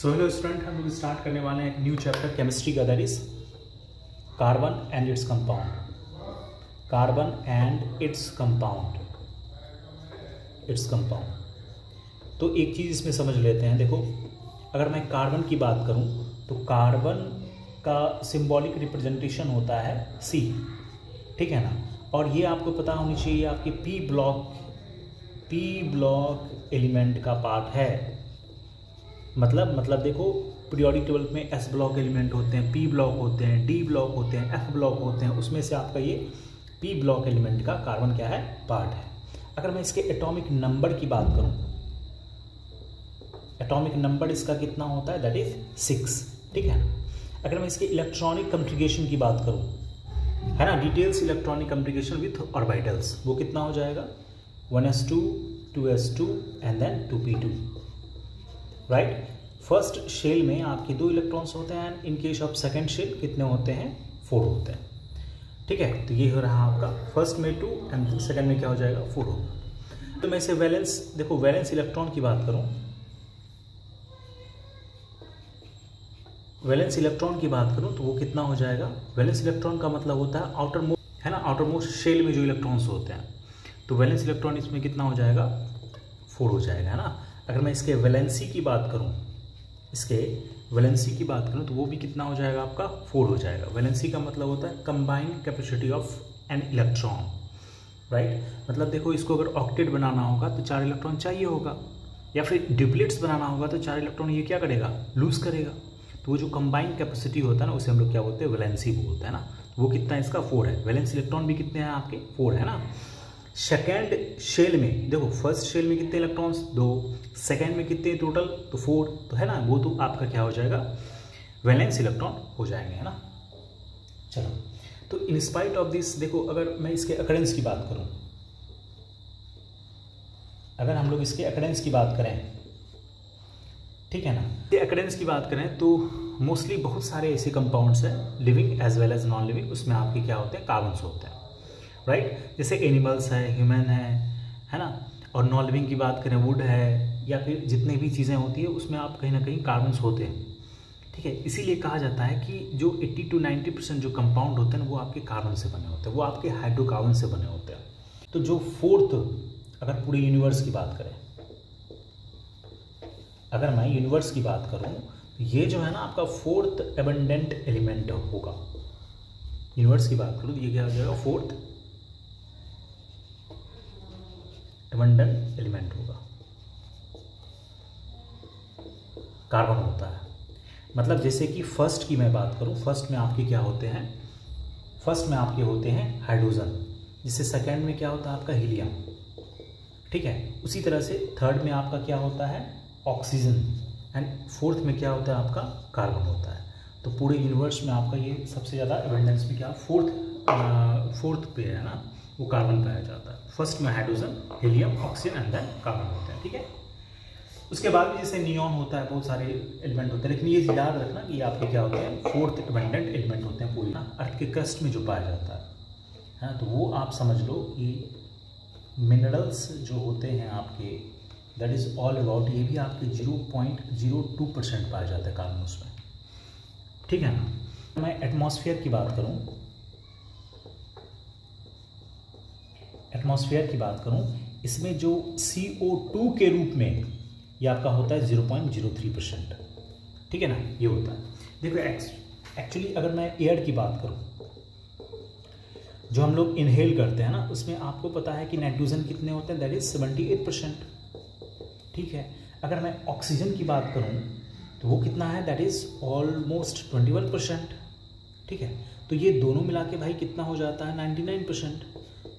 So hello student, हम लोग start करने वाले हैं एक न्यू चैप्टर केमिस्ट्री का, that is carbon and its compound. Carbon and its compound. तो एक चीज़ इसमें समझ लेते हैं। देखो, अगर मैं कार्बन की बात करूं तो कार्बन का सिंबॉलिक रिप्रेजेंटेशन होता है C, ठीक है ना। और ये आपको पता होनी चाहिए आपके पी ब्लॉक एलिमेंट का पार्ट है। मतलब देखो, पीरियोडिक टेबल में S ब्लॉक एलिमेंट होते हैं, P ब्लॉक होते हैं, D ब्लॉक होते हैं, F ब्लॉक होते हैं। उसमें से आपका ये P ब्लॉक एलिमेंट का कार्बन क्या है, पार्ट है। अगर मैं इसके एटॉमिक नंबर की बात करूं, एटॉमिक नंबर इसका कितना होता है, दैट इज 6, ठीक है। अगर मैं इसके इलेक्ट्रॉनिक कॉन्फ़िगरेशन की बात करूं, है ना, details electronic configuration with orbitals, वो कितना हो जाएगा, 1s2 2s2 and then 2p2, right. First shell में आपके 2 इलेक्ट्रॉन्स होते हैं and in case of second shell कितने होते हैं, 4 होते हैं, ठीक है। तो ये हो रहा आपका फर्स्ट में 2 एंड सेकेंड में क्या हो जाएगा, 4 होगा। तो मैं इसे वैलेंस, देखो वैलेंस इलेक्ट्रॉन की बात करूं, वैलेंस इलेक्ट्रॉन की बात करूं तो वो कितना हो जाएगा, वैलेंस इलेक्ट्रॉन का मतलब होता है आउटर मोस्ट, है ना, आउटर मोस्ट शेल में जो इलेक्ट्रॉन्स होते हैं। तो वैलेंस इलेक्ट्रॉन इसमें कितना हो जाएगा, 4 हो जाएगा, है ना। अगर मैं इसके वैलेंसी की बात करूं, तो वो भी कितना हो जाएगा आपका, 4 हो जाएगा। वैलेंसी का मतलब होता है combined capacity of an electron, right. मतलब देखो, इसको अगर ऑक्टेट बनाना होगा तो 4 इलेक्ट्रॉन चाहिए होगा, या फिर ड्यूप्लेट्स बनाना होगा तो 4 इलेक्ट्रॉन ये क्या करेगा, लूज करेगा। तो वो जो कंबाइंड कैपेसिटी होता है ना, उसे हम लोग क्या बोलते हैं, वैलेंसी बोलते हैं ना। वो कितना है इसका, 4 है। वैलेंस इलेक्ट्रॉन भी कितने हैं आपके, 4 है ना। सेकेंड शेल में देखो, फर्स्ट शेल में कितने इलेक्ट्रॉन्स, 2, सेकेंड में कितने टोटल, तो 4, तो है ना, वो तो आपका क्या हो जाएगा, वैलेंस इलेक्ट्रॉन हो जाएंगे, है ना। चलो, तो इन स्पाइट ऑफ दिस, देखो अगर मैं इसके अकरेंस की बात करूं, अगर हम लोग इसके अकरेंस की बात करें, ठीक है ना, ये अकरेंस की बात करें तो मोस्टली बहुत सारे ऐसे कंपाउंड्स हैं, living as well as non living, उसमें आपके क्या होते हैं, कार्बन्स होते हैं, राइट। जैसे एनिमल्स है, ह्यूमन है ना। और नॉन लिविंग की बात करें, वुड है, या फिर जितनी भी चीज़ें होती है उसमें आप कहीं ना कहीं कार्बन्स होते हैं, ठीक है। इसीलिए कहा जाता है कि जो 80 to 90% जो कंपाउंड होते हैं वो आपके कार्बन से बने होते हैं, वो आपके हाइड्रोकार्बन से बने होते हैं। तो जो फोर्थ, अगर पूरे यूनिवर्स की बात करें, अगर मैं यूनिवर्स की बात करूं तो ये जो है ना आपका फोर्थ एबंडेंट एलिमेंट होगा। यूनिवर्स की बात करूं तो ये क्या हो जाएगा, फोर्थ एबंडेंट एलिमेंट होगा, कार्बन होता है। मतलब जैसे कि फर्स्ट की मैं बात करूं, फर्स्ट में आपके क्या होते हैं, फर्स्ट में आपके होते हैं हाइड्रोजन, जिससे सेकेंड में क्या होता है आपका हीलियम, ठीक है। उसी तरह से थर्ड में आपका क्या होता है, ऑक्सीजन, एंड फोर्थ में क्या होता है आपका, कार्बन होता है। तो पूरे यूनिवर्स में आपका ये सबसे ज़्यादा एबंडेंस में क्या, फोर्थ पे है ना, वो कार्बन पाया जाता है। फर्स्ट में hydrogen, helium, oxygen and then carbon होते हैं, ठीक है। उसके बाद भी जैसे नियॉन होता है, बहुत सारे एलिमेंट होते हैं, लेकिन ये याद रखना कि ये आपके क्या होते हैं, फोर्थ एबंडेंट एलिमेंट होते हैं पूरी ना, अर्थ के क्रस्ट में जो पाया जाता है। तो वो आप समझ लो कि मिनरल्स जो होते हैं आपके, दैट इज ऑल अबाउट, ये भी आपके 0.02% पाया जाता है कार्बन उसमें, ठीक है ना। मैं एटमॉस्फेयर की बात करूं, इसमें जो CO2 के रूप में ये आपका होता है 0.03%, ठीक है ना, ये होता है। देखो एक्चुअली अगर मैं एयर की बात करूं, जो हम लोग इनहेल करते हैं ना, उसमें आपको पता है कि नाइट्रोजन कितने होते हैं, दैट इज 78%, ठीक है। अगर मैं ऑक्सीजन की बात करूं तो वो कितना है, दैट इज ऑलमोस्ट 21%, ठीक है। तो ये दोनों मिला के भाई कितना हो जाता है, 99%।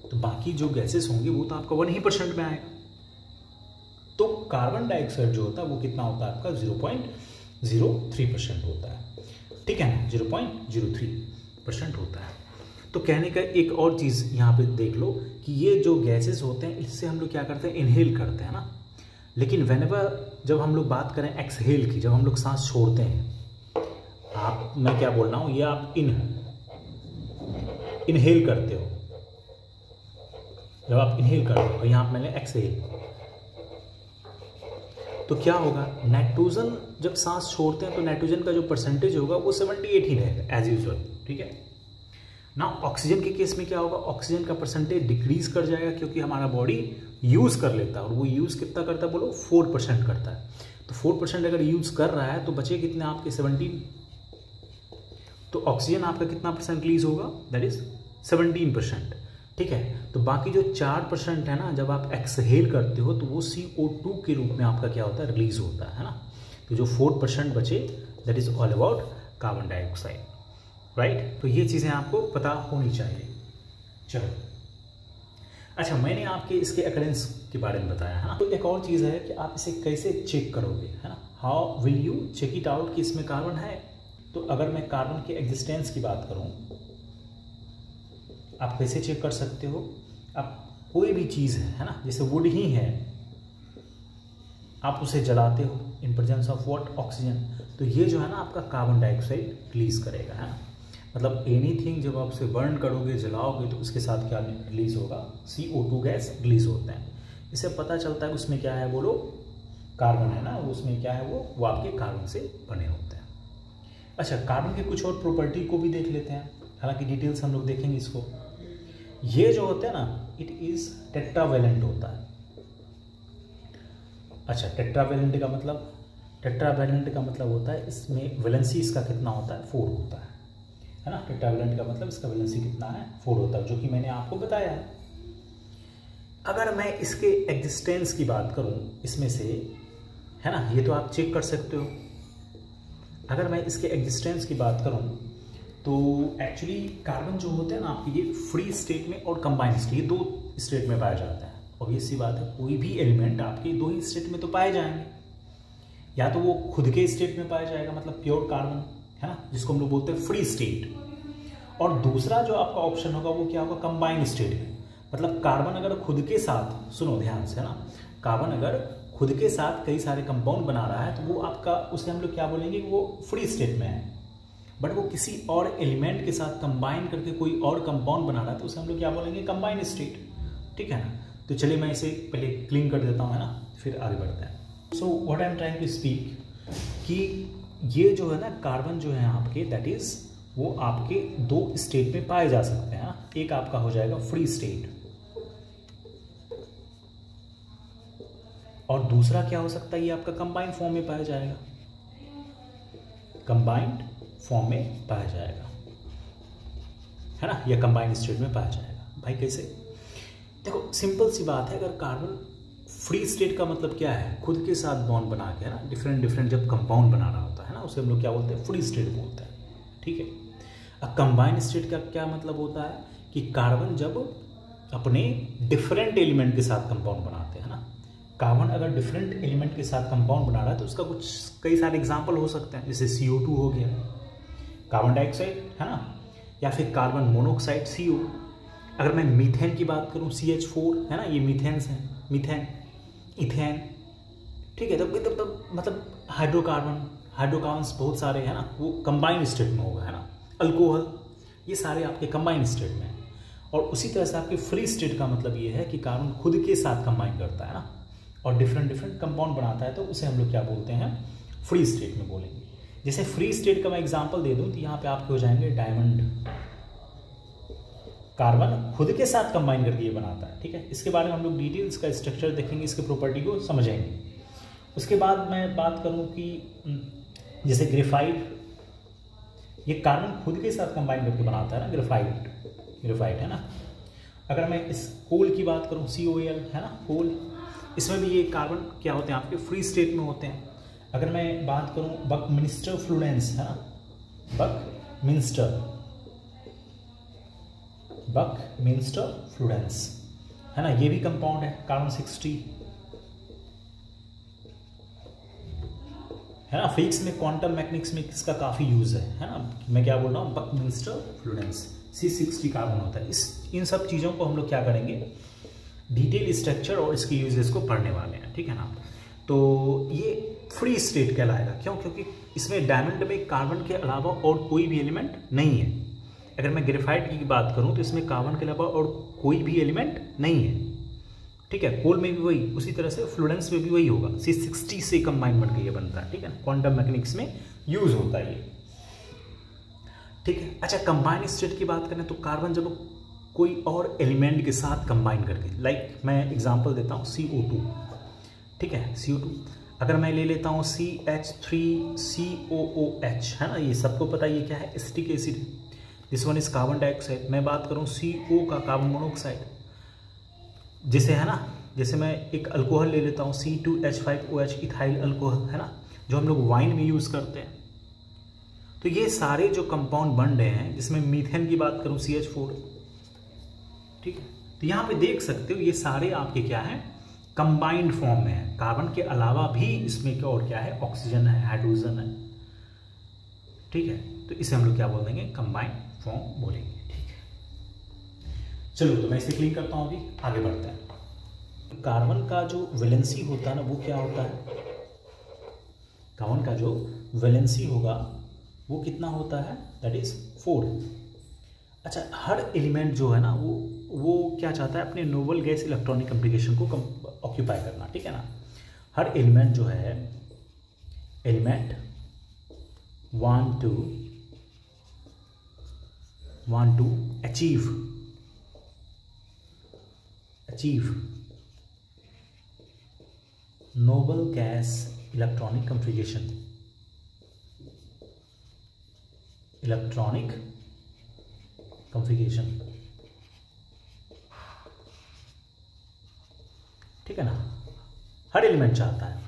तो बाकी जो गैसेस होंगे वो तो आपका 1% में आएगा। तो कार्बन डाइऑक्साइड जो होता है वो कितना होता है आपका, 0.03% होता है, ठीक है ना, 0.03% होता है। तो कहने का एक और चीज़ यहाँ पे देख लो कि ये जो गैसेस होते हैं इससे हम लोग क्या करते हैं, इनहेल करते हैं ना। लेकिन व्हेनेवर जब हम लोग बात करें एक्सहेल की, जब हम लोग सांस छोड़ते हैं, मैं क्या बोल रहा हूँ, ये आप इनहेल करते हो, जब आप इनहेल करते हो, यहाँ मैंने एक्सहेल, तो क्या होगा, नाइट्रोजन जब सांस छोड़ते हैं तो नाइट्रोजन का जो परसेंटेज होगा वो 78 ही रहेगा एज यूजुअल, ठीक है ना। ऑक्सीजन के केस में क्या होगा, ऑक्सीजन का परसेंटेज डिक्रीज कर जाएगा क्योंकि हमारा बॉडी यूज़ कर लेता है, और वो यूज़ कितना करता है बोलो, 4% करता है। तो 4% अगर यूज़ कर रहा है तो बचे कितने आपके 17, तो ऑक्सीजन आपका कितना परसेंट रिलीज होगा, दैट इज 17%, ठीक है। तो बाकी जो 4% है ना, जब आप एक्सहेल करते हो तो वो CO2 के रूप में आपका क्या होता है, रिलीज होता है ना। तो जो 4% बचे that is all about carbon dioxide, right. तो ये चीज़ें आपको पता होनी चाहिए। चलो अच्छा, मैंने आपके इसके अकरेंस के बारे में बताया है ना। तो एक और चीज़ है कि आप इसे कैसे चेक करोगे, है ना, how will you check it out कि इसमें कार्बन है। तो अगर मैं कार्बन के एग्जिस्टेंस की बात करूं, आप कैसे चेक कर सकते हो, आप कोई भी चीज़ है ना, जैसे वुड ही है, आप उसे जलाते हो in presence of what, oxygen, तो ये जो है ना आपका कार्बन डाइऑक्साइड रिलीज करेगा, है ना। मतलब एनीथिंग जब आप उसे बर्न करोगे, जलाओगे, तो उसके साथ क्या रिलीज होगा, CO2 गैस रिलीज होते हैं। इससे पता चलता है उसमें क्या है बोलो, कार्बन है ना, उसमें क्या है वो आपके कार्बन से बने होते हैं। अच्छा, कार्बन के कुछ और प्रॉपर्टी को भी देख लेते हैं, हालांकि डिटेल्स हम लोग देखेंगे इसको। ये जो होता है ना, इट इज टेट्रावैलेंट होता है। अच्छा, टेट्रावैलेंट का मतलब होता है इसमें वैलेंसी इसका कितना होता है, 4 होता है ना। टेट्रावैलेंट का मतलब इसका वैलेंसी कितना है, 4 होता है, जो कि मैंने आपको बताया है। अगर मैं इसके एग्जिस्टेंस की बात करूं इसमें से, है ना, ये तो आप चेक कर सकते हो। अगर मैं इसके एग्जिस्टेंस की बात करूं तो एक्चुअली कार्बन जो होते हैं ना आपके, ये फ्री स्टेट में और कंबाइंड स्टेट, ये 2 स्टेट में पाया जाता है। ऑब्वियस सी बात है, कोई भी एलिमेंट आपके 2 ही स्टेट में तो पाए जाएंगे, या तो वो खुद के स्टेट में पाया जाएगा, मतलब प्योर कार्बन, है ना, जिसको हम लोग बोलते हैं फ्री स्टेट, और दूसरा जो आपका ऑप्शन होगा वो क्या होगा, कंबाइंड स्टेट में। मतलब कार्बन अगर खुद के साथ, सुनो ध्यान से, है ना, कार्बन अगर खुद के साथ कई सारे कंपाउंड बना रहा है तो वो आपका, उसे हम लोग क्या बोलेंगे, वो फ्री स्टेट में है। बट वो किसी और एलिमेंट के साथ कंबाइन करके कोई और कंपाउंड बना रहा है तो उसे हम लोग क्या बोलेंगे, कंबाइंड स्टेट, ठीक है ना। तो चलिए मैं इसे पहले क्लीन कर देता हूँ, है ना, फिर आगे बढ़ते हैं। So what I am trying to speak कि ये जो है ना कार्बन जो है आपके, दैट इज वो आपके 2 स्टेट में पाए जा सकते हैं। एक आपका हो जाएगा फ्री स्टेट, और दूसरा क्या हो सकता है, ये आपका कंबाइंड फॉर्म में पाया जाएगा, कंबाइंड फॉर्म में पाया जाएगा, है ना, या कंबाइंड स्टेट में पाया जाएगा। भाई कैसे, देखो सिंपल सी बात है, अगर कार्बन फ्री स्टेट का मतलब क्या है, खुद के साथ बॉन्ड बना के, है ना, डिफरेंट जब कंपाउंड बना रहा होता है ना, उसे हम लोग क्या बोलते हैं, फ्री स्टेट बोलते हैं, ठीक है। अब कंबाइंड स्टेट का क्या मतलब होता है कि कार्बन जब अपने डिफरेंट एलिमेंट के साथ कंपाउंड बनाते हैं ना, कार्बन अगर डिफरेंट एलिमेंट के साथ कंपाउंड बना रहा है तो उसका कुछ कई सारे एग्जाम्पल हो सकते हैं, जैसे CO2 हो गया, कार्बन डाइऑक्साइड, है ना, या फिर कार्बन मोनोऑक्साइड CO। अगर मैं मीथेन की बात करूं, CH4, है ना, ये मीथेन्स हैं, मीथेन, इथेन, ठीक है। तो मतलब हाइड्रोकार्बन्स बहुत सारे हैं ना, वो कंबाइंड स्टेट में होगा, है ना, अल्कोहल, ये सारे आपके कंबाइंड स्टेट में हैं। और उसी तरह से आपके फ्री स्टेट का मतलब ये है कि कार्बन खुद के साथ कंबाइन करता है ना, और डिफरेंट कंपाउंड बनाता है, तो उसे हम लोग क्या बोलते हैं, फ्री स्टेट में बोलेंगे। जैसे फ्री स्टेट का मैं एग्जांपल दे दूं तो यहाँ पे आपके हो जाएंगे डायमंड, कार्बन खुद के साथ कंबाइन करके ये बनाता है, ठीक है। इसके बारे में हम लोग डिटेल्स का स्ट्रक्चर देखेंगे, इसके प्रॉपर्टी को समझेंगे। उसके बाद मैं बात करूं कि जैसे ग्रेफाइट, ये कार्बन खुद के साथ कंबाइन करके बनाता है ना, ग्रेफाइट है ना। अगर मैं इस कोल की बात करूं, COAl, है ना, कोल, इसमें भी ये कार्बन क्या होते हैं आपके, फ्री स्टेट में होते हैं। अगर मैं बात करूं बकमिंस्टर फ्लूरेंस, है ना, बकमिंस्टर फ्लूरेंस, है ना, ये भी कंपाउंड है, कार्बन 60, है ना। फिजिक्स में, क्वांटम मैकेनिक्स में इसका काफ़ी यूज़ है ना। मैं क्या बोल रहा हूँ, बकमिंस्टर फ्लूरेंस, C60 कार्बन होता है। इन सब चीज़ों को हम लोग क्या करेंगे, डिटेल स्ट्रक्चर और इसके यूजेस को पढ़ने वाले हैं, ठीक है ना। तो ये फ्री स्टेट कहलाएगा, क्यों, क्योंकि इसमें डायमंड में कार्बन के अलावा और कोई भी एलिमेंट नहीं है। अगर मैं ग्रेफाइट की बात करूं तो इसमें कार्बन के अलावा और कोई भी एलिमेंट नहीं है, ठीक है, कोल में भी वही, उसी तरह से फ्लोरेंस में भी वही होगा, C60 से कंबाइन बन के ये बनता है, ठीक है, क्वांटम मैकेनिक्स में यूज होता है ये, ठीक है। अच्छा, कंबाइन स्टेट की बात करें तो कार्बन जब कोई और एलिमेंट के साथ कंबाइन करके, लाइक मैं एग्जांपल देता हूँ CO2, ठीक है, CO2 अगर मैं ले लेता हूँ CH3COOH, है ना, ये सबको पता है ये क्या है, acetic acid, this one is carbon dioxide. मैं बात करूँ CO का, कार्बन मोनोऑक्साइड, जैसे है ना, जैसे मैं एक अल्कोहल ले लेता हूँ C2H5OH, इथाइल अल्कोहल, है ना, जो हम लोग वाइन में यूज़ करते हैं। तो ये सारे जो कंपाउंड बन रहे हैं, जिसमें मीथेन की बात करूँ CH4, ठीक है, तो यहाँ पे देख सकते हो ये सारे आपके क्या हैं, कंबाइंड फॉर्म में है। कार्बन के अलावा भी इसमें क्या और क्या है, ऑक्सीजन है, हाइड्रोजन है, ठीक है, तो इसे हम लोग क्या बोल देंगे, कंबाइंड फॉर्म बोलेंगे, ठीक है। चलो तो मैं इसे क्लीन करता हूँ, अभी आगे बढ़ते हैं। कार्बन का जो वैलेंसी होता है ना, वो क्या होता है, कार्बन का जो वैलेंसी होगा वो कितना होता है, दैट इज 4। अच्छा, हर एलिमेंट जो है ना वो क्या चाहता है, अपने नोबल गैस इलेक्ट्रॉनिक कॉन्फ़िगरेशन को ऑक्यूपाई करना, ठीक है ना। हर एलिमेंट जो है, element want to achieve noble gas electronic configuration, ठीक है ना, हर एलिमेंट चाहता है।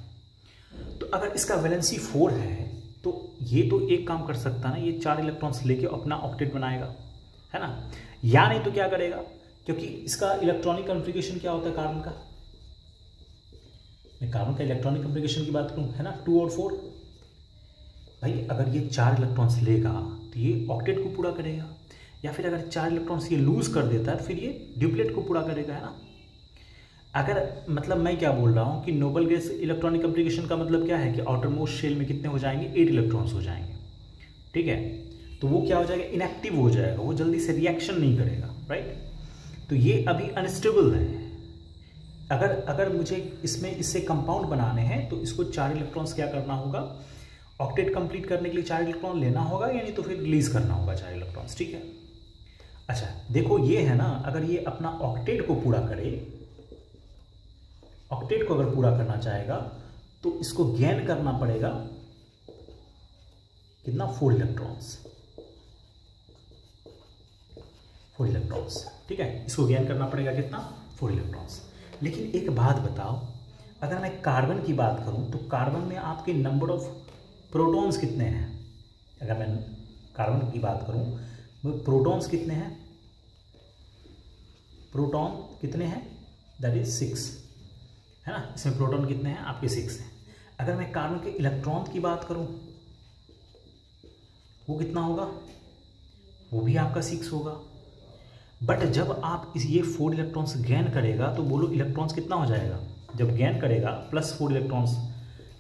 तो अगर इसका वैलेंसी 4 है तो ये तो एक काम कर सकता है ना, ये 4 इलेक्ट्रॉन्स लेके अपना ऑक्टेट बनाएगा, है ना, या नहीं तो क्या करेगा, क्योंकि इसका इलेक्ट्रॉनिक कॉन्फ़िगरेशन क्या होता है कार्बन का, मैं कार्बन का इलेक्ट्रॉनिक कॉन्फ़िगरेशन की बात करूं, है ना, 2 और 4। भाई अगर ये 4 इलेक्ट्रॉन्स लेगा तो ये ऑक्टेट को पूरा करेगा, या फिर अगर 4 इलेक्ट्रॉन्स ये लूज कर देता है तो फिर ये ड्यूप्लेट को पूरा करेगा, है ना। अगर मतलब मैं क्या बोल रहा हूँ कि नोबल गैस इलेक्ट्रॉनिक कॉन्फ़िगरेशन का मतलब क्या है कि आउटर मोस्ट शेल में कितने हो जाएंगे, 8 इलेक्ट्रॉन्स हो जाएंगे, ठीक है। तो वो क्या हो जाएगा, इनएक्टिव हो जाएगा, वो जल्दी से रिएक्शन नहीं करेगा, राइट। तो ये अभी अनस्टेबल है। अगर मुझे इससे कंपाउंड बनाने हैं तो इसको 4 इलेक्ट्रॉन्स क्या करना होगा, ऑक्टेट कंप्लीट करने के लिए 4 इलेक्ट्रॉन लेना होगा, यानी तो फिर रिलीज करना होगा 4 इलेक्ट्रॉन्स, ठीक है। अच्छा देखो ये है ना, अगर ये अपना ऑक्टेट को पूरा करे, ऑक्टेट को अगर पूरा करना चाहेगा तो इसको गेन करना पड़ेगा कितना, 4 इलेक्ट्रॉन्स, ठीक है, इसको गेन करना पड़ेगा कितना, 4 इलेक्ट्रॉन्स। लेकिन एक बात बताओ, अगर मैं कार्बन की बात करूं तो कार्बन में आपके नंबर ऑफ प्रोटॉन्स कितने हैं, अगर मैं कार्बन की बात करूं तो प्रोटॉन्स कितने हैं, प्रोटॉन कितने हैं, दैट इज 6, है ना, इसमें प्रोटॉन कितने हैं आपके 6 हैं। अगर मैं कार्बन के इलेक्ट्रॉन की बात करूं वो कितना होगा, वो भी आपका 6 होगा। बट जब आप ये 4 इलेक्ट्रॉन्स गेन करेगा तो बोलो इलेक्ट्रॉन्स कितना हो जाएगा, जब गेन करेगा प्लस 4 इलेक्ट्रॉन्स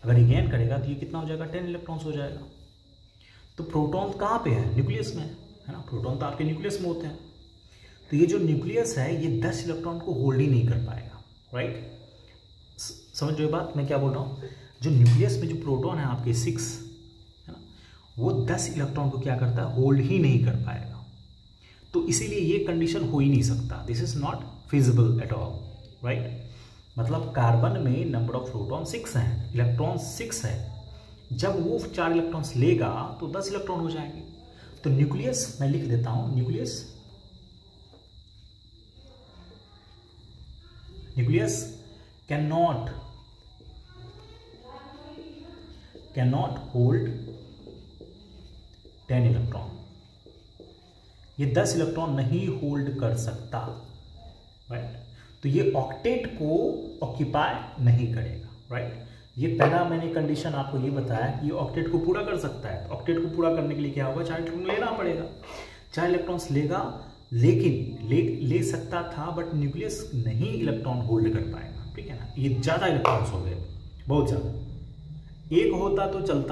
अगर ये गेन करेगा तो ये कितना हो जाएगा, 10 इलेक्ट्रॉन्स हो जाएगा। तो प्रोटॉन कहाँ पे है, न्यूक्लियस में, है ना, प्रोटॉन तो आपके न्यूक्लियस में होते हैं। तो ये जो न्यूक्लियस है ये 10 इलेक्ट्रॉन को होल्ड ही नहीं कर पाएगा, राइट। समझ रहे हो बात मैं क्या बोल रहा हूँ, जो न्यूक्लियस में जो प्रोटॉन है आपके 6, है ना, वो 10 इलेक्ट्रॉन को क्या करता है, होल्ड ही नहीं कर पाएगा। तो इसीलिए ये कंडीशन हो ही नहीं सकता, this is not feasible at all, right. मतलब कार्बन में नंबर ऑफ प्रोटॉन 6 हैं, इलेक्ट्रॉन 6 है, जब वो 4 इलेक्ट्रॉन्स लेगा तो 10 इलेक्ट्रॉन हो जाएंगे। तो न्यूक्लियस मैं लिख देता हूं, न्यूक्लियस cannot hold 10 इलेक्ट्रॉन, ये 10 इलेक्ट्रॉन नहीं होल्ड कर सकता, राइट। तो ये ऑक्टेट को ऑक्यूपाई नहीं करेगा, राइट। ये पहला मैंने कंडीशन आपको ये बताया कि ये ऑक्टेट को पूरा कर सकता है। ऑक्टेट को पूरा करने के लिए क्या होगा, 4 इलेक्ट्रॉन लेना पड़ेगा, 4 इलेक्ट्रॉन्स लेगा, लेकिन ले सकता था, बट न्यूक्लियस नहीं इलेक्ट्रॉन होल्ड कर पाएगा, ठीक है ना। ये ज़्यादा इलेक्ट्रॉन्स हो गए, बहुत ज़्यादा, एक होता तो चल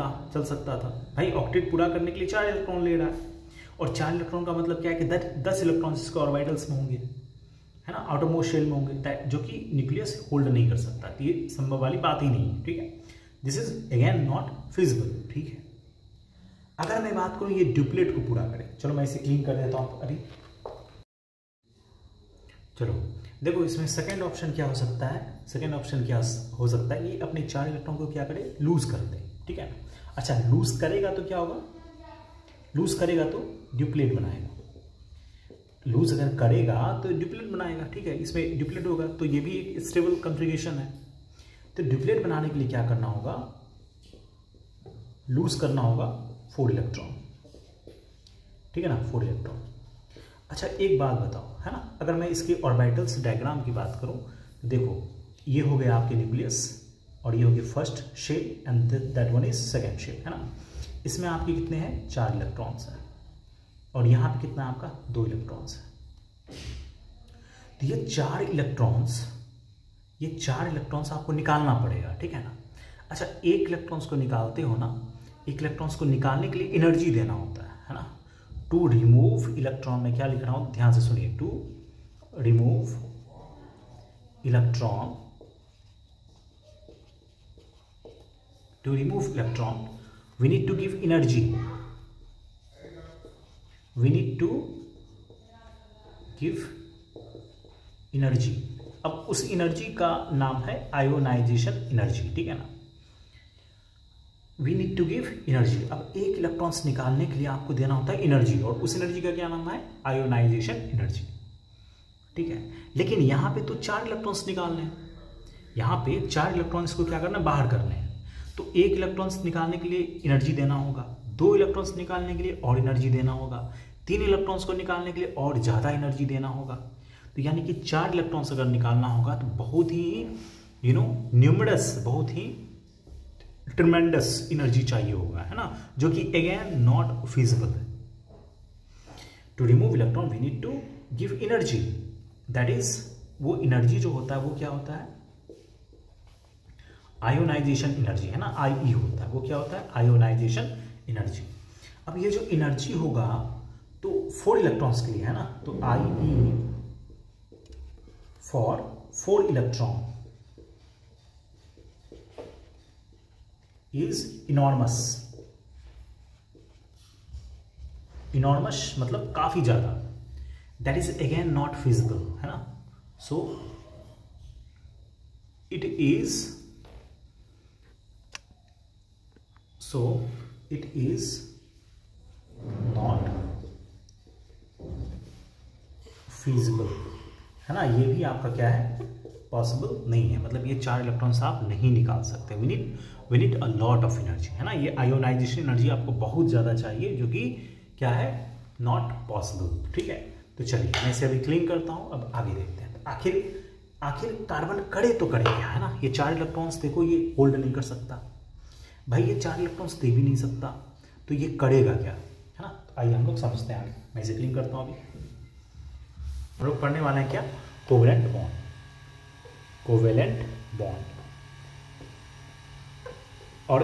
सकता था। भाई ऑक्टेट पूरा करने के लिए 4 इलेक्ट्रॉन ले रहा है, और 4 इलेक्ट्रॉन का मतलब क्या है कि 10 इलेक्ट्रॉन्स इसके ऑर्बिटल्स में होंगे, है ना, आउटरमोस्ट शेल में होंगे, जो कि न्यूक्लियस होल्ड नहीं कर सकता। तो ये संभव वाली बात ही नहीं है, ठीक है। This is again not feasible, ठीक है। अगर मैं बात करूं ये ड्यूप्लेट को पूरा करें, चलो मैं इसे क्लीन कर देता हूं अभी। चलो देखो इसमें सेकेंड ऑप्शन क्या हो सकता है, सेकेंड ऑप्शन क्या हो सकता है, ये अपने 4 इलेक्ट्रॉन को क्या करे, लूज कर दे, ठीक है। अच्छा लूज करेगा तो क्या होगा, लूज करेगा तो ड्यूप्लेट बनाएगा, लूज अगर करेगा तो ड्यूप्लेट बनाएगा, ठीक है। इसमें ड्यूप्लेट होगा तो ये भी एक स्टेबल कॉन्फ़िगरेशन है। तो ड्यूप्लेट बनाने के लिए क्या करना होगा, लूज करना होगा 4 इलेक्ट्रॉन, ठीक है ना, 4 इलेक्ट्रॉन। अच्छा एक बात बताओ, है ना, अगर मैं इसके ऑर्बिटल्स डायग्राम की बात करूं, देखो ये हो गया आपके न्यूक्लियस और ये हो गया first shell and that one is second shell, है ना। इसमें आपके कितने हैं, 4 इलेक्ट्रॉन्स हैं और यहाँ पे कितना आपका 2 इलेक्ट्रॉन्स है। तो ये 4 इलेक्ट्रॉन्स आपको निकालना पड़ेगा, ठीक है ना। अच्छा एक इलेक्ट्रॉन्स को निकालते हो ना, एक इलेक्ट्रॉन्स को निकालने के लिए एनर्जी देना होता है ना। टू रिमूव इलेक्ट्रॉन में क्या लिख रहा हूं, ध्यान से सुनिए, to remove electron, we need to give energy, we need to give energy। अब उस एनर्जी का नाम है आयोनाइजेशन एनर्जी, ठीक है ना। we need to give energy। अब एक इलेक्ट्रॉन्स निकालने के लिए आपको देना होता है एनर्जी और उस एनर्जी का क्या नाम है, आयोनाइजेशन एनर्जी, ठीक है। लेकिन यहाँ पे तो 4 इलेक्ट्रॉन्स निकालने हैं, यहाँ पे 4 इलेक्ट्रॉन्स को क्या करना है, बाहर करने हैं। तो एक इलेक्ट्रॉन्स निकालने के लिए एनर्जी देना होगा, 2 इलेक्ट्रॉन्स निकालने के लिए और एनर्जी देना होगा, 3 इलेक्ट्रॉन्स को निकालने के लिए और ज़्यादा एनर्जी देना होगा। तो यानी कि 4 इलेक्ट्रॉन्स अगर निकालना होगा तो बहुत ही न्यूमरस, बहुत ही ट्रिमेंडस एनर्जी चाहिए होगा, है ना, जो कि अगेन नॉट फिजिबल है। To remove electron we need to give energy, that is वो एनर्जी जो होता है वो क्या होता है, आयोनाइजेशन एनर्जी, है ना, आई होता है, वो क्या होता है, आयोनाइजेशन एनर्जी। अब ये जो एनर्जी होगा तो 4 इलेक्ट्रॉन्स के लिए, है ना, तो I for 4 electron is enormous, enormous मतलब काफी ज्यादा, that is again not feasible, है ना। So it is not feasible, है ना। ये भी आपका क्या है, पॉसिबल नहीं है, मतलब ये 4 इलेक्ट्रॉन्स आप नहीं निकाल सकते। We need a lot of energy, है ना। ये आयोनाइजेशन एनर्जी आपको बहुत ज़्यादा चाहिए, जो कि क्या है, नॉट पॉसिबल, ठीक है। तो चलिए मैं इसे अभी क्लीन करता हूँ, अब आगे देखते हैं। आखिर कार्बन करे तो करे क्या, है ना। ये 4 इलेक्ट्रॉन्स देखो ये होल्ड नहीं कर सकता भाई, ये 4 इलेक्ट्रॉन्स दे भी नहीं सकता, तो ये करेगा क्या, है ना। तो आइए हम लोग समझते हैं आगे। मैं इसे क्लीन करता हूँ अभी। हम लोग पढ़ने वाले हैं क्या, कोवेलेंट बॉन्ड, कोवेलेंट बॉन्ड। और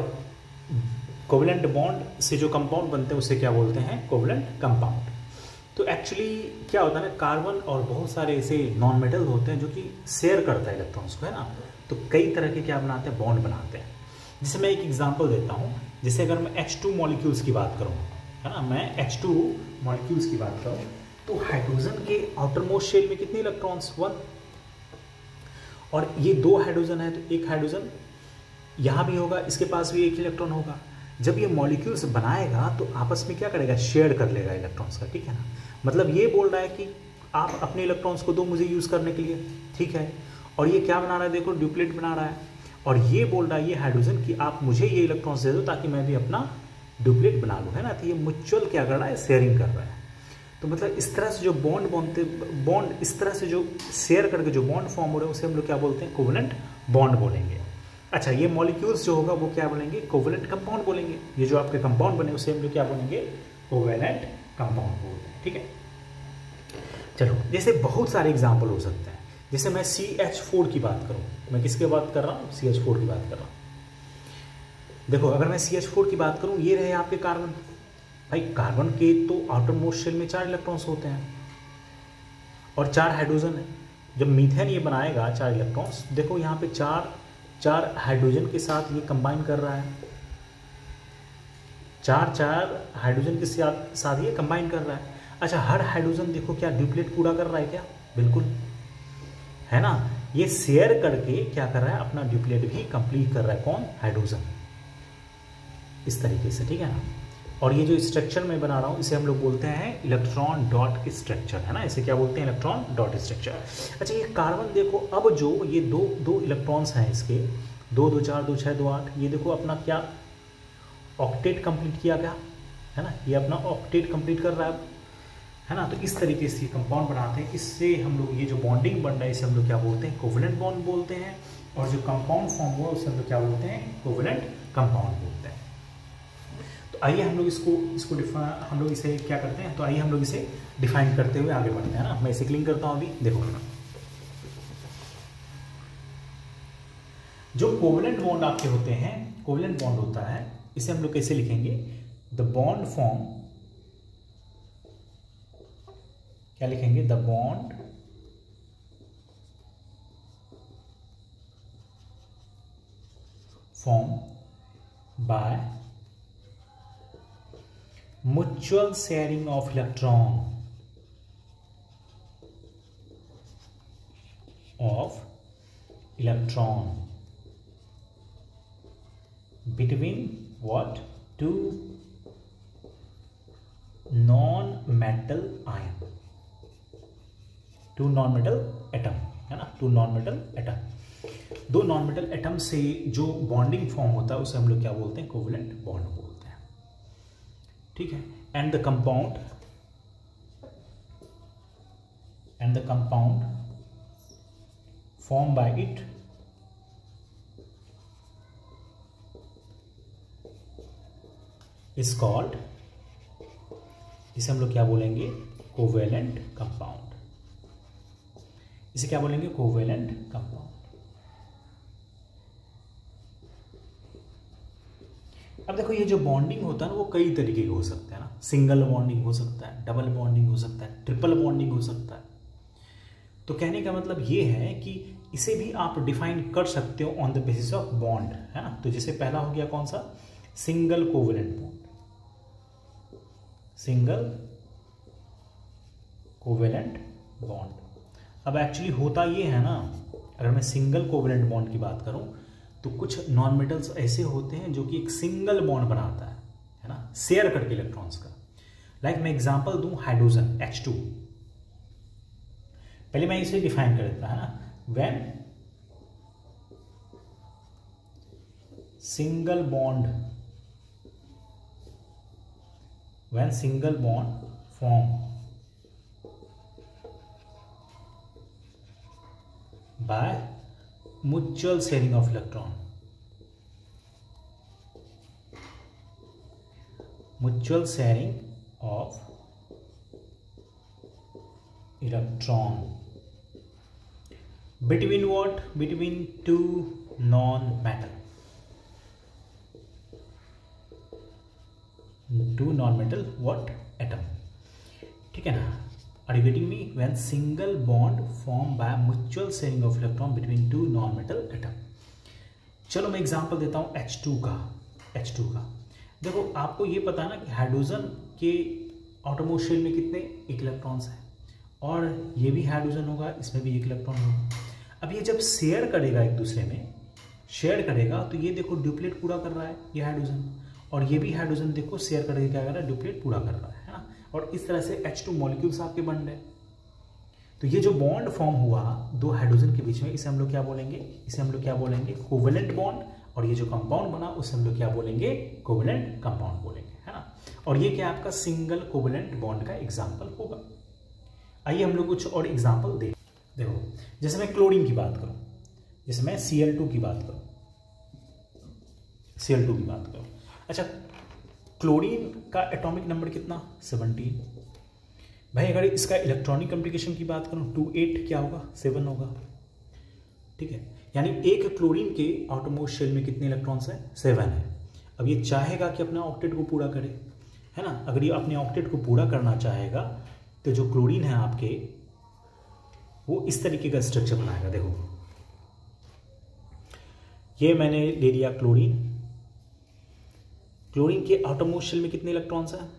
कोवेलेंट बॉन्ड से जो कंपाउंड बनते हैं उसे क्या बोलते हैं, कोवेलेंट कंपाउंड। तो एक्चुअली क्या होता है ना, कार्बन और बहुत सारे ऐसे नॉन मेटल होते हैं जो कि शेयर करता है इलेक्ट्रॉन्स को, है ना। तो कई तरह के क्या बनाते हैं, बॉन्ड बनाते हैं। जैसे मैं एक एग्जांपल देता हूँ, जैसे अगर मैं H2 मॉलिक्यूल्स की बात करूँ, है ना, मैं H2 मॉलिक्यूल्स की बात करूँ, तो हाइड्रोजन के आउटर मोस्ट शेल में कितने इलेक्ट्रॉन्स, 1, और ये 2 हाइड्रोजन है तो एक हाइड्रोजन यहाँ भी होगा, इसके पास भी एक इलेक्ट्रॉन होगा। जब ये मॉलिक्यूल्स बनाएगा तो आपस में क्या करेगा, शेयर कर लेगा इलेक्ट्रॉन्स का, ठीक है ना। मतलब ये बोल रहा है कि आप अपने इलेक्ट्रॉन्स को दो मुझे यूज़ करने के लिए, ठीक है। और ये क्या बना रहा है, देखो ड्यूप्लेट बना रहा है, और ये बोल रहा है ये हाइड्रोजन कि आप मुझे ये इलेक्ट्रॉन्स दे दो ताकि मैं भी अपना ड्यूप्लेट बना लूँ, है ना। तो ये म्यूचुअल क्या कर रहा है, शेयरिंग कर रहा है। तो मतलब इस तरह से जो बॉन्ड इस तरह से जो शेयर करके जो बॉन्ड फॉर्म हो रहे हैं उसे हम लोग क्या बोलते हैं, कोवेलेंट बॉन्ड बोलेंगे। अच्छा ये मॉलिक्यूल्स जो होगा वो क्या बोलेंगे, कोवेलेंट कंपाउंड बोलेंगे। ये जो आपके कंपाउंड बने उसे हम लोग क्या बोलेंगे, कोवेलेंट कंपाउंड बोलते हैं, ठीक है। चलो जैसे बहुत सारे एग्जाम्पल हो सकते हैं, जैसे मैं CH4 की बात करूँ, मैं किसकी बात कर रहा हूँ, CH4 की बात कर रहा हूँ। देखो अगर मैं CH4 की बात करूँ, ये रहे आपके कार्बन। भाई कार्बन के तो आउटर मोस्ट शेल में 4 इलेक्ट्रॉन्स होते हैं और 4 हाइड्रोजन है, जब मीथेन ये बनाएगा 4 इलेक्ट्रॉन्स, देखो यहाँ पे चार हाइड्रोजन के साथ ये कंबाइन कर रहा है, चार हाइड्रोजन के साथ ये कंबाइन कर रहा है। अच्छा, हर हाइड्रोजन देखो क्या ड्यूप्लेट पूरा कर रहा है क्या? बिल्कुल, है ना। ये शेयर करके क्या कर रहा है, अपना ड्यूप्लेट भी कंप्लीट कर रहा है। कौन? हाइड्रोजन। इस तरीके से, ठीक है ना। और ये जो स्ट्रक्चर मैं बना रहा हूँ इसे हम लोग बोलते हैं इलेक्ट्रॉन डॉट स्ट्रक्चर, है ना। इसे क्या बोलते हैं? Electron dot structure. अच्छा, ये कार्बन देखो, अब जो ये दो इलेक्ट्रॉन्स हैं इसके, 2 2 4 2 6 2 8, ये देखो अपना क्या ऑक्टेट कंप्लीट किया गया, है ना। ये अपना ऑक्टेट कंप्लीट कर रहा है ना। तो इस तरीके से कंपाउंड बनाते हैं। इससे हम लोग ये जो बॉन्डिंग बन रहा है इसे हम लोग क्या बोलते हैं? कोवेलेंट बॉन्ड बोलते हैं। और जो कंपाउंड फॉर्म हुआ उसे हम लोग क्या बोलते हैं? कोवेलेंट कंपाउंड बोलते हैं। तो आइए हम लोग हम लोग इसे क्या करते हैं, तो आइए हम लोग इसे डिफाइन करते हुए आगे बढ़ते हैं ना। मैं इसे क्लीन करता हूँ अभी। देखो, जो कोवेलेंट बॉन्ड आपके होते हैं, कोवेलेंट बॉन्ड होता है, इसे हम लोग कैसे लिखेंगे? द बॉन्ड फॉर्म, क्या लिखेंगे? The bond form by mutual sharing of electron between what? Two non-metal ion, two non-metal atom, है ना। 2 non-metal atom, 2 non-metal atom से जो बॉन्डिंग फॉर्म होता है उसे हम लोग क्या बोलते हैं? कोवेलेंट बॉन्ड बोलते हैं, ठीक है। And the compound form by it is called, इसे हम लोग क्या बोलेंगे? Covalent compound. इसे क्या बोलेंगे? Covalent compound. अब देखो, ये जो बॉन्डिंग होता है ना वो कई तरीके के हो सकते हैं ना। सिंगल बॉन्डिंग हो सकता है, डबल बॉन्डिंग हो सकता है, ट्रिपल बॉन्डिंग हो सकता है। तो कहने का मतलब ये है कि इसे भी आप डिफाइन कर सकते हो on the basis of bond, है ना। तो जैसे पहला हो गया कौन सा? Single covalent bond, single covalent bond. अब एक्चुअली होता ये है ना, अगर मैं सिंगल कोवेलेंट बॉन्ड की बात करूं तो कुछ नॉन मेटल्स ऐसे होते हैं जो कि एक सिंगल बॉन्ड बनाता है ना, शेयर करके इलेक्ट्रॉन्स का। लाइक मैं एग्जांपल दूं, हाइड्रोजन H2। पहले मैं इसे डिफाइन कर देता, है ना। When single bond form by mutual sharing of electron, between what? Between two non-metal what? Atom, ठीक है ना। Are you getting me? When single bond formed by mutual sharing of electron between two non-metal atom। चलो मैं example देता हूँ H2 का। देखो, आपको ये पता है ना कि हाइड्रोजन के आउटरमोस्ट शेल में कितने? 1 इलेक्ट्रॉन्स हैं, और ये भी हाइड्रोजन होगा, इसमें भी 1 इलेक्ट्रॉन होगा। अब ये जब शेयर करेगा, एक दूसरे में शेयर करेगा, तो ये देखो ड्यूप्लेट पूरा कर रहा है ये हाइड्रोजन, और ये भी हाइड्रोजन देखो शेयर करके क्या कर रहा है? ड्यूप्लेट पूरा कर रहा है ना। और इस तरह से H2 मॉलिक्यूल्स आपके बन रहे। तो ये जो बॉन्ड फॉर्म हुआ 2 हाइड्रोजन के बीच में, इसे हम लोग क्या बोलेंगे? Covalent bond. और ये जो कंपाउंड बना उसे हम लोग क्या बोलेंगे? कोवेलेंट कंपाउंड बोलेंगे, है ना। और ये क्या आपका सिंगल कोवेलेंट बॉन्ड का एग्जाम्पल होगा। आइए हम लोग कुछ और एग्जाम्पल देखो, जैसे मैं क्लोरीन की बात करूं, जैसे मैं Cl2 की बात करूं। अच्छा, क्लोरीन का एटॉमिक नंबर कितना? 17। भाई अगर इसका इलेक्ट्रॉनिक कॉम्प्लिकेशन की बात करूं 2 8 क्या होगा? 7 होगा, ठीक है। यानी एक क्लोरीन के आउटरमोस्ट शेल में कितने इलेक्ट्रॉन्स हैं? 7 है। अब ये चाहेगा कि अपना ऑक्टेट को पूरा करे, है ना। अगर ये अपने ऑक्टेट को पूरा करना चाहेगा तो जो क्लोरीन है आपके, वो इस तरीके का स्ट्रक्चर बनाएगा। देखो ये मैंने ले लिया क्लोरीन। क्लोरीन के आउटरमोस्ट शेल में कितने इलेक्ट्रॉन्स हैं?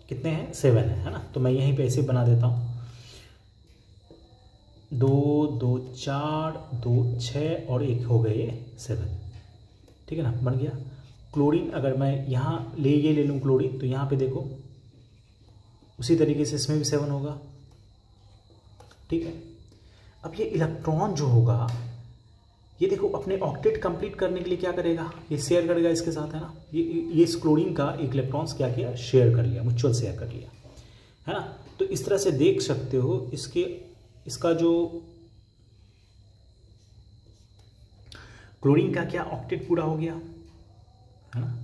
कितने हैं? 7 है ना। तो मैं यहीं पे ऐसे बना देता हूं, 2 2 4 2 6 और एक हो गए 7, ठीक है ना, बन गया। क्लोरीन अगर मैं यहाँ ये ले लूँ क्लोरीन, तो यहाँ पे देखो उसी तरीके से इसमें भी 7 होगा, ठीक है। अब ये इलेक्ट्रॉन जो होगा ये देखो अपने ऑक्टेट कंप्लीट करने के लिए क्या करेगा, ये शेयर करेगा इसके साथ, है ना। ये इस क्लोरीन का एक इलेक्ट्रॉन्स क्या किया, शेयर कर लिया, म्यूचुअल शेयर कर लिया, है ना। तो इस तरह से देख सकते हो इसका जो क्लोरीन का क्या ऑक्टेट पूरा हो गया, है ना।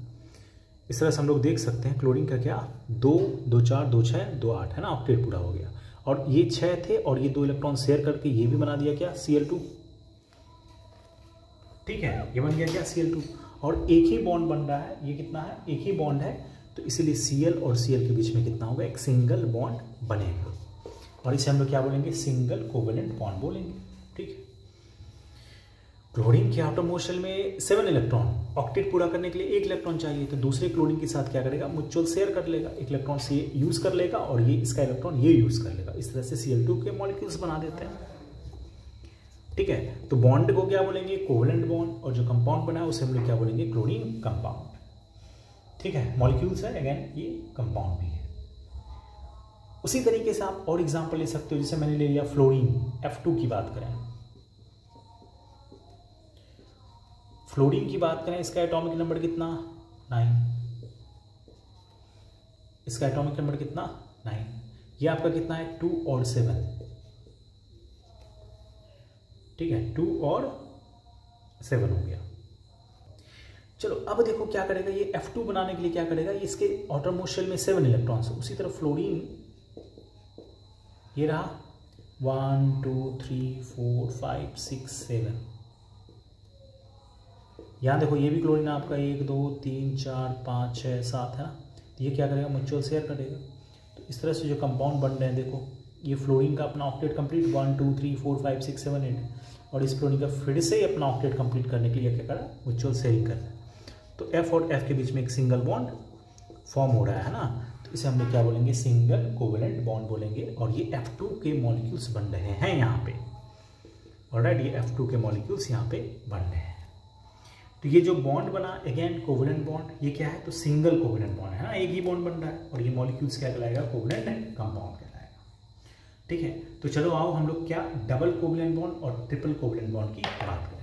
इस तरह से हम लोग देख सकते हैं क्लोरीन का क्या 2 2 4 2 6 2 8, है ना, ऑक्टेट पूरा हो गया। और ये 6 थे और ये 2 इलेक्ट्रॉन शेयर करके ये भी बना दिया क्या, Cl2, ठीक है। ये बन गया क्या, Cl2। और एक ही बॉन्ड बन रहा है, ये कितना है, एक ही बॉन्ड है, तो इसीलिए Cl और Cl के बीच में कितना होगा, एक सिंगल बॉन्ड बनेगा। और इसे हम लोग क्या बोलेंगे, सिंगल कोवेलेंट बॉन्ड बोलेंगे, ठीक है। क्लोरीन के आउटरमोस्ट शेल में 7 इलेक्ट्रॉन, ऑक्टेट पूरा करने के लिए 1 इलेक्ट्रॉन चाहिए, तो दूसरे क्लोरीन के साथ क्या करेगा, म्यूचुअल शेयर कर लेगा, 1 इलेक्ट्रॉन से यूज कर लेगा और ये इसका इलेक्ट्रॉन ये यूज कर लेगा। इस तरह से Cl2 के मॉलिक्यूल्स बना देते हैं, ठीक है। तो बॉन्ड को क्या बोलेंगे, कोवेलेंट बॉन्ड, और जो कंपाउंड बना है उसे हम लोग क्या बोलेंगे, क्लोरीन कंपाउंड, ठीक है। मॉलिक्यूल्स है, अगेन ये कंपाउंड भी है। उसी तरीके से आप और एग्जांपल ले सकते हो, जैसे मैंने ले लिया फ्लोरीन, F2 की बात करें, फ्लोरीन की बात करें, इसका एटॉमिक नंबर कितना, 9, इसका एटॉमिक नंबर कितना, 9, ये आपका कितना है, 2 और 7, ठीक है, 2 और 7 हो गया। चलो अब देखो क्या करेगा, ये F2 बनाने के लिए क्या करेगा, ये इसके आउटरमोस्ट शेल में 7 इलेक्ट्रॉन्स, उसी तरह फ्लोरीन ये रहा 1 2 3 4 5 6 7, यहाँ देखो ये भी क्लोरीन आपका 1 2 3 4 5 6 7 है ना। तो ये क्या करेगा, म्यूचुअल शेयर करेगा। तो इस तरह से जो कंपाउंड बन रहे हैं, देखो ये फ्लोरीन का अपना ऑक्टेट कंप्लीट 1 2 3 4 5 6 7 8, और इस क्लोरीन का फिर से अपना ऑक्टेट कंप्लीट करने के लिए क्या कर रहा है, म्यूचुअल शेयरिंग कर रहा है। तो F और F के बीच में एक सिंगल बॉन्ड फॉर्म हो रहा है ना, तो इसे हम लोग क्या बोलेंगे, सिंगल कोवेलेंट बॉन्ड बोलेंगे। और ये F2 के मॉलिक्यूल्स बन रहे हैं यहाँ पे, ऑलराइट, ये F2 के मॉलिक्यूल्स यहाँ पे बन रहे हैं। तो ये जो बॉन्ड बना, अगेन कोवेलेंट बॉन्ड, ये क्या है, तो सिंगल कोवेलेंट बॉन्ड है ना, एक ही बॉन्ड बन रहा है, और ये मॉलिक्यूल्स क्या कहलाएगा, कोवेलेंट कंपाउंड कहलाएगा, ठीक है। तो चलो आओ हम लोग क्या डबल कोवेलेंट बॉन्ड और ट्रिपल कोवेलेंट बॉन्ड की बात करें।